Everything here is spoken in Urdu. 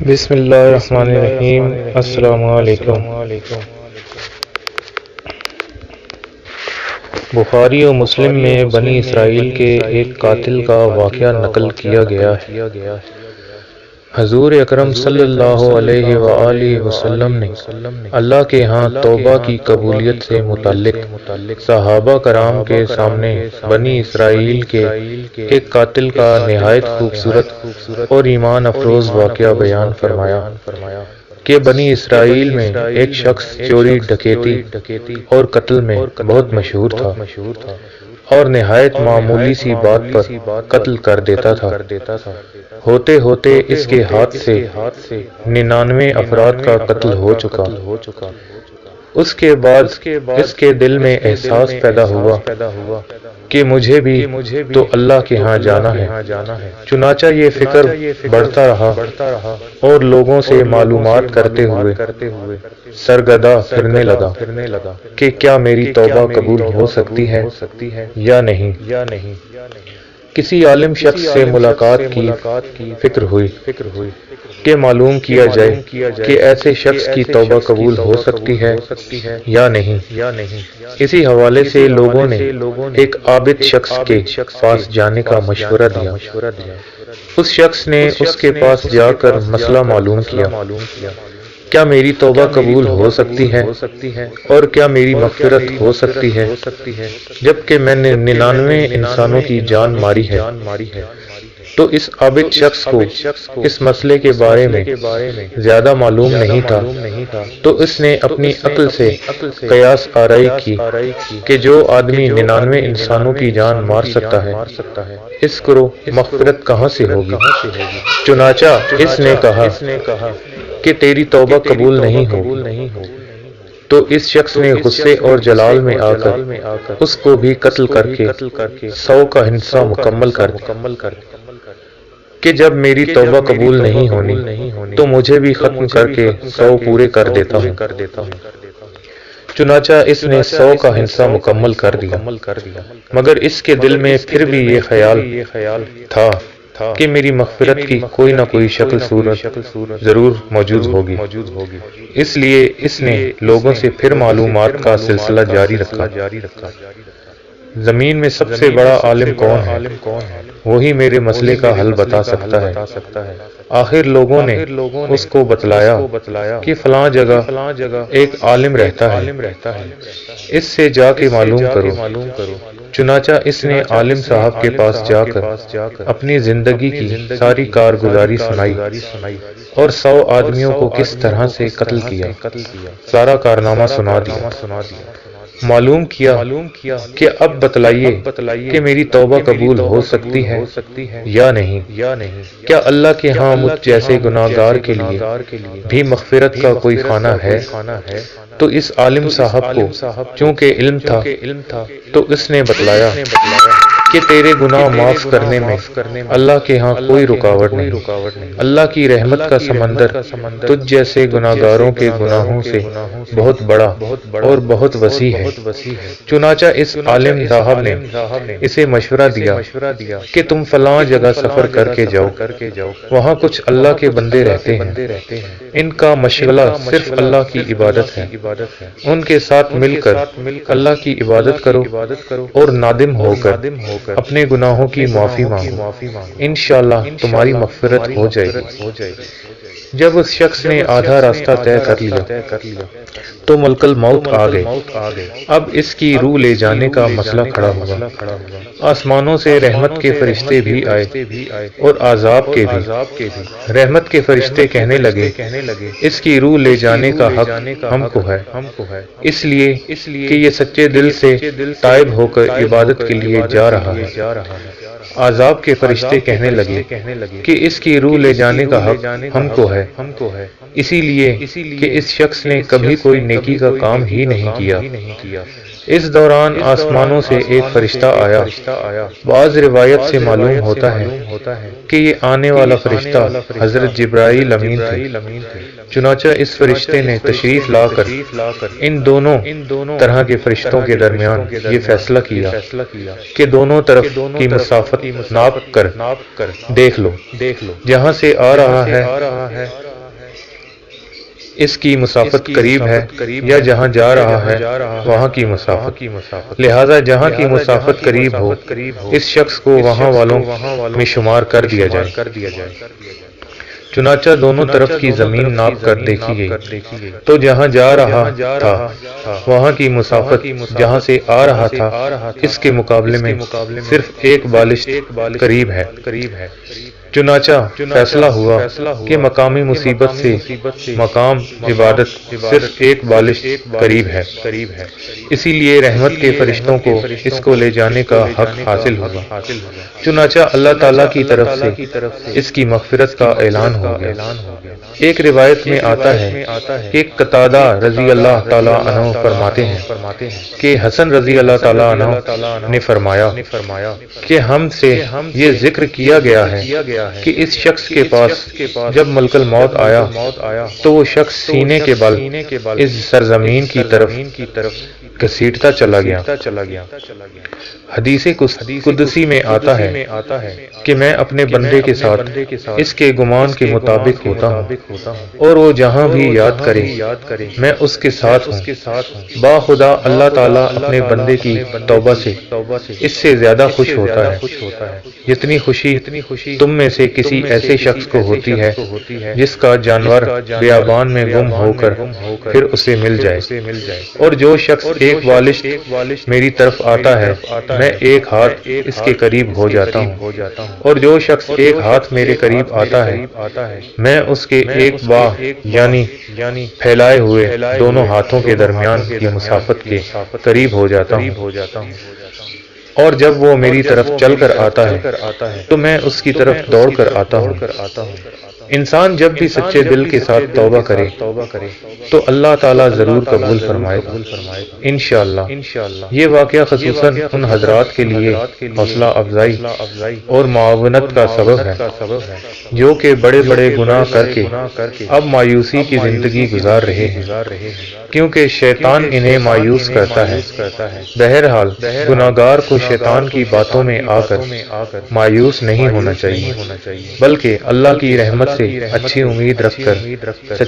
بسم اللہ الرحمن الرحیم۔ السلام علیکم۔ بخاری و مسلم میں بنی اسرائیل کے ایک قاتل کا واقعہ نقل کیا گیا ہے۔ حضور اکرم صلی اللہ علیہ وآلہ وسلم نے اللہ کے ہاں توبہ کی قبولیت سے متعلق صحابہ کرام کے سامنے بنی اسرائیل کے ایک قاتل کا نہایت خوبصورت اور ایمان افروز واقعہ بیان فرمایا کہ بنی اسرائیل میں ایک شخص چوری، ڈکیتی اور قتل میں بہت مشہور تھا اور نہایت معمولی سی بات پر قتل کر دیتا تھا۔ ہوتے ہوتے اس کے ہاتھ سے 99 افراد کا قتل ہو چکا۔ اس کے بعد اس کے دل میں احساس پیدا ہوا کہ مجھے بھی تو اللہ کے ہاں جانا ہے۔ چنانچہ یہ فکر بڑھتا رہا اور لوگوں سے معلومات کرتے ہوئے سرگرداں پھرنے لگا کہ کیا میری توبہ قبول ہو سکتی ہے یا نہیں۔ کسی عالم شخص سے ملاقات کی فکر ہوئی کہ معلوم کیا جائے کہ ایسے شخص کی توبہ قبول ہو سکتی ہے یا نہیں۔ اسی حوالے سے لوگوں نے ایک عابد شخص کے پاس جانے کا مشورہ دیا۔ اس شخص نے اس کے پاس جا کر مسئلہ معلوم کیا، کیا میری توبہ قبول ہو سکتی ہے اور کیا میری مغفرت ہو سکتی ہے جبکہ میں نے 99 انسانوں کی جان ماری ہے۔ تو اس عابد شخص کو اس مسئلے کے بارے میں زیادہ معلوم نہیں تھا، تو اس نے اپنی عقل سے قیاس آرائی کی کہ جو آدمی 99 انسانوں کی جان مار سکتا ہے، اس کو مغفرت کہاں سے ہوگی۔ چنانچہ اس نے کہا کہ تیری توبہ قبول نہیں ہوگی۔ تو اس شخص نے غصے اور جلال میں آ کر اس کو بھی قتل کر کے 100 کا حصہ مکمل کر دیا کہ جب میری توبہ قبول نہیں ہونی تو مجھے بھی ختم کر کے 100 پورے کر دیتا ہوں۔ چنانچہ اس نے 100 کا حصہ مکمل کر دیا، مگر اس کے دل میں پھر بھی یہ خیال تھا کہ میری مغفرت کی کوئی نہ کوئی شکل صورت ضرور موجود ہوگی۔ اس لیے اس نے لوگوں سے پھر معلومات کا سلسلہ جاری رکھا۔ زمین میں سب سے بڑا عالم کون ہے؟ وہی میرے مسئلے کا حل بتا سکتا ہے۔ آخر لوگوں نے اس کو بتلایا کہ فلاں جگہ ایک عالم رہتا ہے، اس سے جا کے معلوم کرو۔ چنانچہ اس نے عالم صاحب کے پاس جا کر اپنی زندگی کی ساری کارگزاری سنائی اور 100 آدمیوں کو کس طرح سے قتل کیا، سارا کارنامہ سنا دیا۔ معلوم کیا کہ اب بتلائیے کہ میری توبہ قبول ہو سکتی ہے یا نہیں۔ کیا اللہ کے ہاں مجھ جیسے گناہگار کے لیے بھی مغفرت کا کوئی خانہ ہے؟ تو اس عالم صاحب کو چونکہ علم تھا تو اس نے بتلایا کہ تیرے گناہ معاف کرنے میں اللہ کے ہاں کوئی رکاوٹ نہیں۔ اللہ کی رحمت کا سمندر تجھ جیسے گناہگاروں کے گناہوں سے بہت بڑا اور بہت وسیع ہے۔ چنانچہ اس عالم صاحب نے اسے مشورہ دیا کہ تم فلاں جگہ سفر کر کے جاؤ، وہاں کچھ اللہ کے بندے رہتے ہیں، ان کا مشغلہ صرف اللہ کی عبادت ہے، ان کے ساتھ مل کر اللہ کی عبادت کرو اور نادم ہو کر اپنے گناہوں کی معافی مانگو، انشاءاللہ تمہاری مغفرت ہو جائے گی۔ جب اس شخص نے آدھا راستہ طے کر لیا تو ملک الموت آ گئے۔ اب اس کی روح لے جانے کا مسئلہ کھڑا ہوا۔ آسمانوں سے رحمت کے فرشتے بھی آئے اور عذاب کے بھی۔ رحمت کے فرشتے کہنے لگے اس کی روح لے جانے کا حق ہم کو ہے، اس لیے کہ یہ سچے دل سے تائب ہو کر عبادت کے لیے جا رہا ہے۔ عذاب کے فرشتے کہنے لگے کہ اس کی روح لے جانے کا حق ہم کو ہے، اسی لیے کہ اس شخص نے کبھی کوئی نیکی کا کام ہی نہیں کیا۔ اس دوران آسمانوں سے ایک فرشتہ آیا۔ بعض روایت سے معلوم ہوتا ہے کہ یہ آنے والا فرشتہ حضرت جبرائیل امین تھے۔ چنانچہ اس فرشتے نے تشریف لا کر ان دونوں طرح کے فرشتوں کے درمیان یہ فیصلہ کیا کہ دونوں طرف کی مسافت ناپ کر دیکھ لو، جہاں سے آ رہا ہے اس کی مسافت قریب ہے یا جہاں جا رہا ہے وہاں کی مسافت، لہذا جہاں کی مسافت قریب ہو اس شخص کو وہاں والوں میں شمار کر دیا جائے۔ چنانچہ دونوں طرف کی زمین ناپ کر دیکھی گئی تو جہاں جا رہا تھا وہاں کی مسافت جہاں سے آ رہا تھا اس کے مقابلے میں صرف ایک بالشت قریب ہے۔ چنانچہ فیصلہ ہوا کہ مقامی مصیبت سے مقام عبادت صرف ایک بالشت قریب ہے، اسی لیے رحمت کے فرشتوں کو اس کو لے جانے کا حق حاصل ہوا۔ چنانچہ اللہ تعالیٰ کی طرف سے اس کی مغفرت کا اعلان ہو گیا۔ ایک روایت میں آتا ہے کہ قتادہ رضی اللہ تعالیٰ عنہ فرماتے ہیں کہ حسن رضی اللہ تعالیٰ عنہ نے فرمایا کہ ہم سے یہ ذکر کیا گیا ہے کہ اس شخص کے پاس جب ملک الموت آیا تو وہ شخص سینے کے بل اس سرزمین کی طرف گھسیٹتا چلا گیا۔ حدیث قدسی میں آتا ہے کہ میں اپنے بندے کے ساتھ اس کے گمان کے مطابق ہوتا ہوں اور وہ جہاں بھی یاد کرے میں اس کے ساتھ ہوں۔ باخدا اللہ تعالیٰ اپنے بندے کی توبہ سے اس سے زیادہ خوش ہوتا ہے جتنی خوشی تم میں سے کسی ایسے شخص کو ہوتی ہے جس کا جانور بیابان میں گم ہو کر پھر اسے مل جائے۔ اور جو شخص ایک بالشت میری طرف آتا ہے میں ایک ہاتھ اس کے قریب ہو جاتا ہوں، اور جو شخص ایک ہاتھ میرے قریب آتا ہے میں اس کے ایک باہ یعنی پھیلائے ہوئے دونوں ہاتھوں کے درمیان کی مسافت کے قریب ہو جاتا ہوں۔ اور جب وہ میری طرف چل کر آتا ہے تو میں اس کی طرف دوڑ کر آتا ہوں۔ انسان جب بھی سچے دل کے ساتھ توبہ کرے تو اللہ تعالیٰ ضرور قبول فرمائے گا انشاءاللہ۔ یہ واقعہ خصوصاً ان حضرات کے لیے حوصلہ افزائی اور معاونت کا سبب ہے جو کہ بڑے بڑے گناہ کر کے اب مایوسی کی زندگی گزار رہے ہیں، کیونکہ شیطان انہیں مایوس کرتا ہے۔ بہرحال گناہگار کو شیطان کی باتوں میں آ کر مایوس نہیں ہونا چاہیے، بلکہ اللہ کی رحمت سے اچھی امید رکھ کر